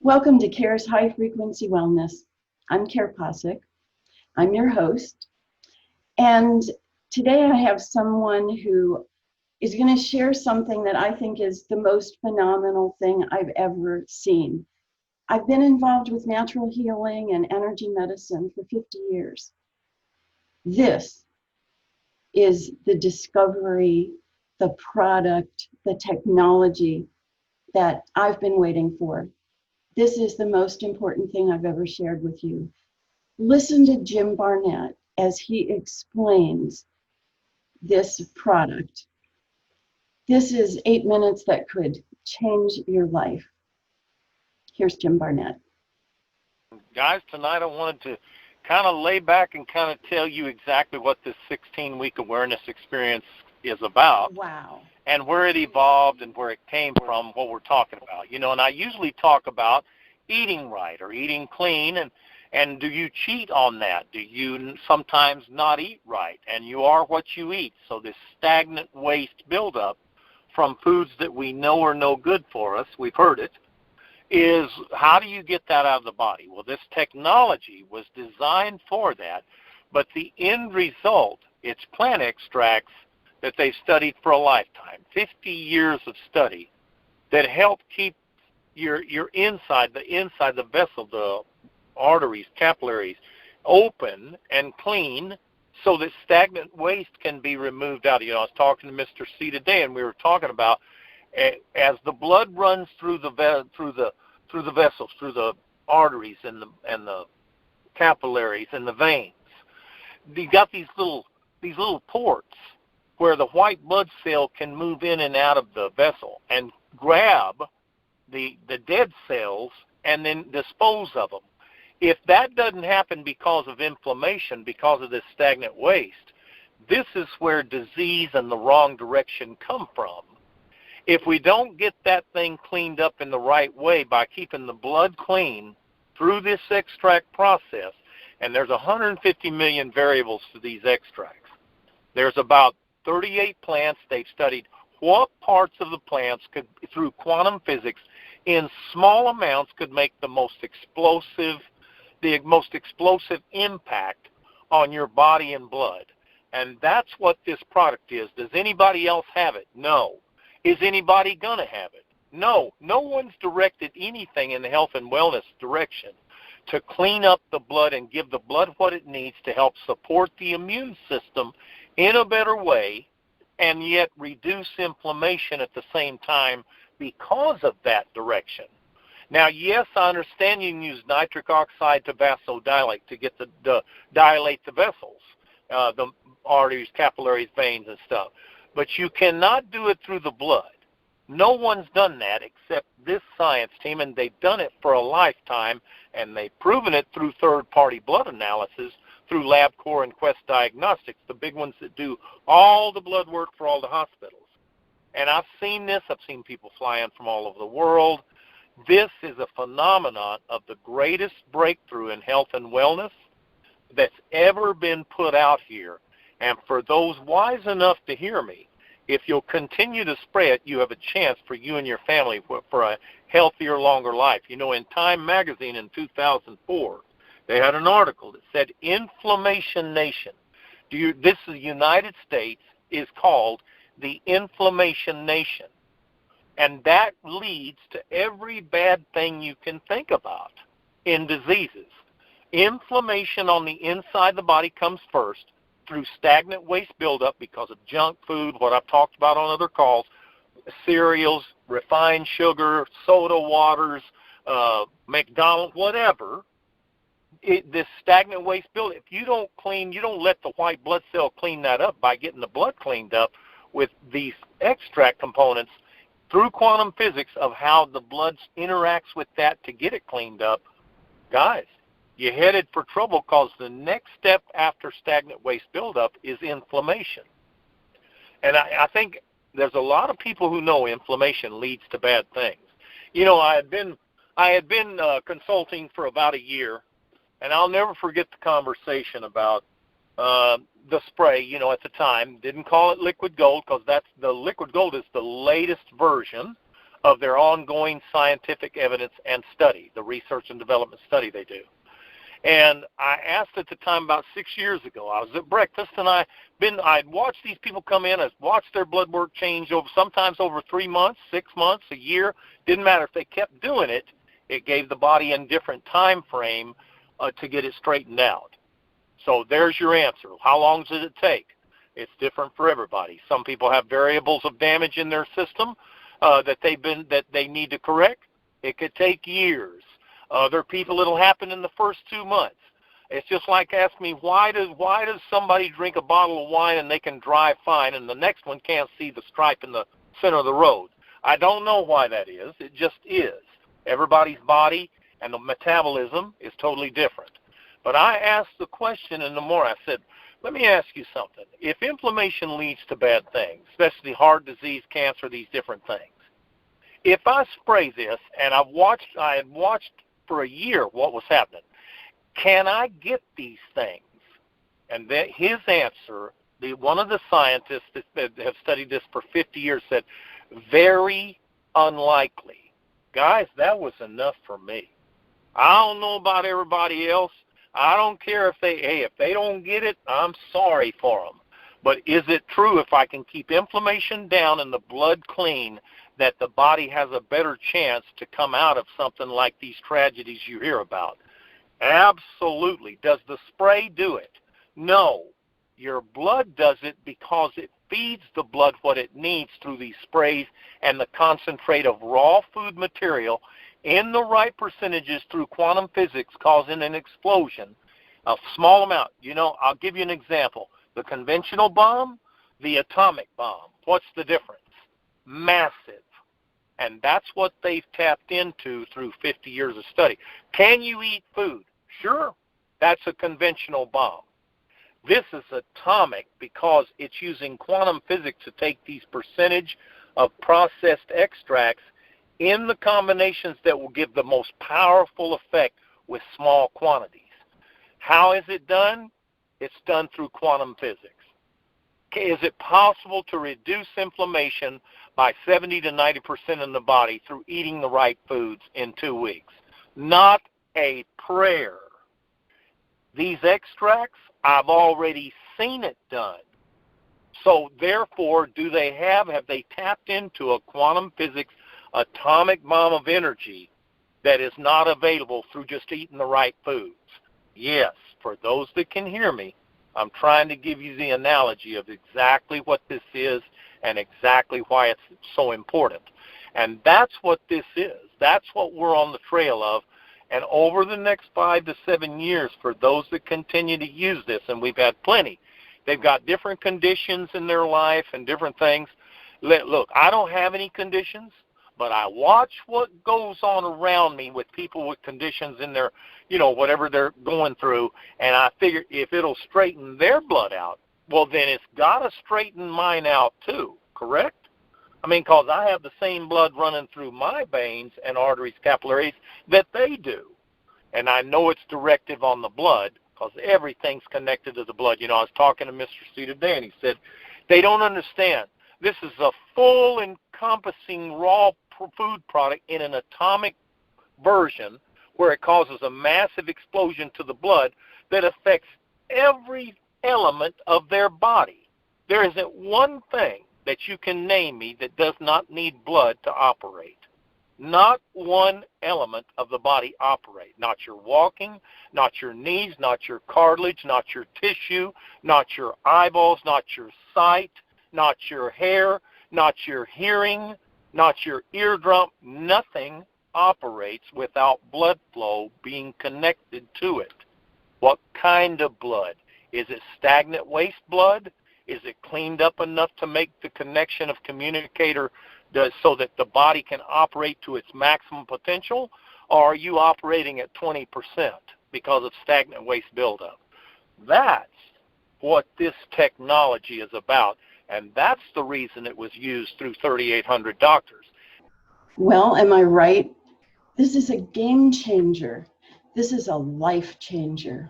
Welcome to Kare's High Frequency Wellness. I'm Kare Possick. I'm your host. And today I have someone who is going to share something that I think is the most phenomenal thing I've ever seen. I've been involved with natural healing and energy medicine for 50 years. This is the discovery, the product, the technology that I've been waiting for. This is the most important thing I've ever shared with you. Listen to Jim Barnett as he explains this product. This is 8 minutes that could change your life. Here's Jim Barnett. Guys, tonight I wanted to kind of lay back and kind of tell you exactly what this 16-week awareness experience is about. Wow. And where it evolved and where it came from, what we're talking about. And I usually talk about eating right or eating clean, and do you cheat on that? Do you sometimes not eat right? And you are what you eat. So this stagnant waste buildup from foods that we know are no good for us, we've heard it, is how do you get that out of the body? Well, this technology was designed for that, but the end result, it's plant extracts that they've studied for a lifetime, 50 years of study that help keep your inside the vessel, the arteries, capillaries, open and clean so that stagnant waste can be removed out. I was talking to Mr. C today, and we were talking about as the blood runs through the vessels, through the arteries and the capillaries and the veins, you got these little ports where the white blood cell can move in and out of the vessel and grab the dead cells and then dispose of them. If that doesn't happen because of inflammation, because of this stagnant waste, this is where disease and the wrong direction come from. If we don't get that thing cleaned up in the right way by keeping the blood clean through this extract process, and there's 150 million variables to these extracts. There's about 38 plants. They've studied what parts of the plants could, through quantum physics, in small amounts could make the most explosive impact on your body and blood. And that's what this product is. Does anybody else have it? No. Is anybody going to have it? No. No one's directed anything in the health and wellness direction to clean up the blood and give the blood what it needs to help support the immune system in a better way and yet reduce inflammation at the same time because of that direction. Now, yes, I understand you can use nitric oxide to vasodilate, to get dilate the vessels, the arteries, capillaries, veins, and stuff. But you cannot do it through the blood. No one's done that except this science team, and they've done it for a lifetime, and they've proven it through third-party blood analysis, through LabCorp and Quest Diagnostics, the big ones that do all the blood work for all the hospitals. And I've seen this. I've seen people fly in from all over the world. This is a phenomenon of the greatest breakthrough in health and wellness that's ever been put out here. And for those wise enough to hear me, if you'll continue to spread, you have a chance for you and your family for a healthier, longer life. In Time magazine in 2004, they had an article that said Inflammation Nation. This is the United States is called the Inflammation Nation. And that leads to every bad thing you can think about in diseases. Inflammation on the inside of the body comes first through stagnant waste buildup because of junk food, what I've talked about on other calls, cereals, refined sugar, soda waters, McDonald's, whatever. This stagnant waste buildup, if you don't let the white blood cell clean that up by getting the blood cleaned up with these extract components through quantum physics of how the blood interacts with that to get it cleaned up, guys, you're headed for trouble because the next step after stagnant waste buildup is inflammation. And I think there's a lot of people who know inflammation leads to bad things. I had been consulting for about a year, and I'll never forget the conversation about the spray, at the time. Didn't call it liquid gold because the liquid gold is the latest version of their ongoing scientific evidence and study, the research and development study they do. And I asked at the time about 6 years ago, I was at breakfast, and I'd watched these people come in, I'd watched their blood work change sometimes over 3 months, 6 months, a year. Didn't matter if they kept doing it. It gave the body a different time frame to get it straightened out. So there's your answer. How long does it take? It's different for everybody. Some people have variables of damage in their system that they need to correct. It could take years. Other people, it'll happen in the first 2 months. It's just like ask me, why does somebody drink a bottle of wine and they can drive fine and the next one can't see the stripe in the center of the road? I don't know why that is. It just is. Everybody's body and the metabolism is totally different. But I asked the question, and the more I said, let me ask you something. If inflammation leads to bad things, especially heart disease, cancer, these different things, if I spray this, and I had watched for a year what was happening, can I get these things? And his answer, one of the scientists that have studied this for 50 years said, very unlikely. Guys, that was enough for me. I don't know about everybody else. I don't care if they don't get it, I'm sorry for them. But is it true if I can keep inflammation down and the blood clean that the body has a better chance to come out of something like these tragedies you hear about? Absolutely. Does the spray do it? No. Your blood does it because it feeds the blood what it needs through these sprays and the concentrate of raw food material in the right percentages through quantum physics, causing an explosion, a small amount. I'll give you an example. The conventional bomb, the atomic bomb. What's the difference? Massive. And that's what they've tapped into through 50 years of study. Can you eat food? Sure. That's a conventional bomb. This is atomic because it's using quantum physics to take these percentage of processed extracts in the combinations that will give the most powerful effect with small quantities. How is it done? It's done through quantum physics. Is it possible to reduce inflammation by 70 to 90% in the body through eating the right foods in 2 weeks? Not a prayer. These extracts, I've already seen it done. So therefore, have they tapped into a quantum physics atomic bomb of energy that is not available through just eating the right foods? Yes, for those that can hear me, I'm trying to give you the analogy of exactly what this is and exactly why it's so important. And that's what this is. That's what we're on the trail of. And over the next 5 to 7 years, for those that continue to use this, and we've had plenty, they've got different conditions in their life and different things. Look, I don't have any conditions, but I watch what goes on around me with people with conditions in their, whatever they're going through, and I figure if it'll straighten their blood out, well, then it's got to straighten mine out too, correct? I mean, because I have the same blood running through my veins and arteries, capillaries, that they do. And I know it's directive on the blood because everything's connected to the blood. I was talking to Mr. C today, and he said, they don't understand. This is a full encompassing raw food product in an atomic version where it causes a massive explosion to the blood that affects every element of their body. There isn't one thing that you can name me that does not need blood to operate. Not one element of the body operate. Not your walking, not your knees, not your cartilage, not your tissue, not your eyeballs, not your sight, not your hair, not your hearing, not your eardrum. Nothing operates without blood flow being connected to it. What kind of blood? Is it stagnant waste blood? Is it cleaned up enough to make the connection of communicator so that the body can operate to its maximum potential? Or are you operating at 20% because of stagnant waste buildup? That's what this technology is about, and that's the reason it was used through 3,800 doctors. Well, am I right? This is a game changer. This is a life changer.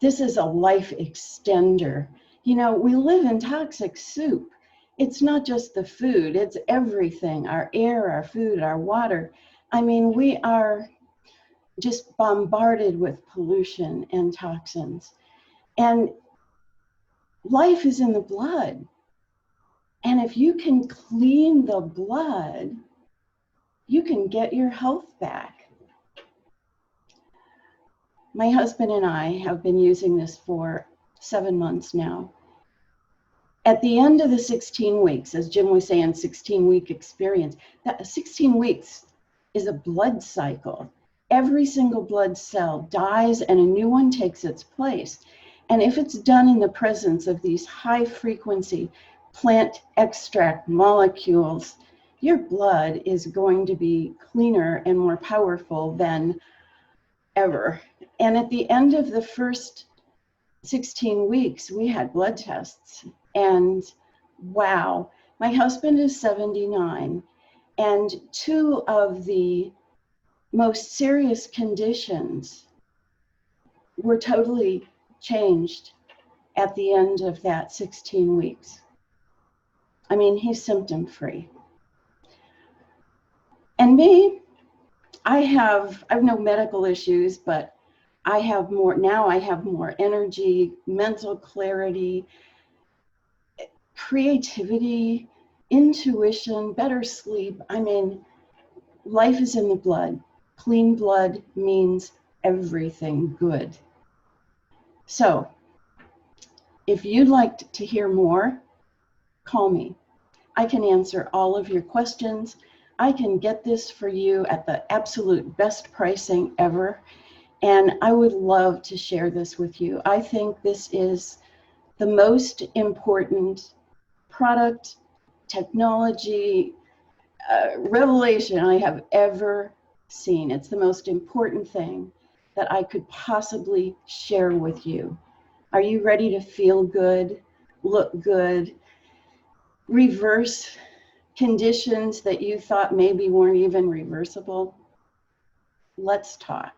This is a life extender. We live in toxic soup. it's not just the food, it's everything, our air, our food, our water. I mean, we are just bombarded with pollution and toxins. And life is in the blood. And if you can clean the blood, you can get your health back. My husband and I have been using this for 7 months now. At the end of the 16 weeks, as Jim was saying, 16-week experience, that 16 weeks is a blood cycle. Every single blood cell dies and a new one takes its place. And if it's done in the presence of these high frequency plant extract molecules, your blood is going to be cleaner and more powerful than ever. And at the end of the first 16 weeks, we had blood tests. And wow, my husband is 79, and 2 of the most serious conditions were totally changed at the end of that 16 weeks. I mean, he's symptom free. And me, I have no medical issues, but I have more energy, mental clarity, creativity, intuition, better sleep. I mean, life is in the blood. Clean blood means everything good. So, if you'd like to hear more, call me. I can answer all of your questions. I can get this for you at the absolute best pricing ever. And I would love to share this with you. I think this is the most important product, technology, revelation I have ever seen. It's the most important thing that I could possibly share with you. Are you ready to feel good, look good, reverse conditions that you thought maybe weren't even reversible? Let's talk.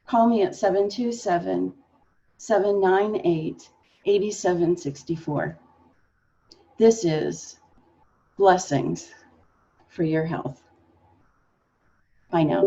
Call me at 727-798-8764. This is Blessings for Your Health. Bye now.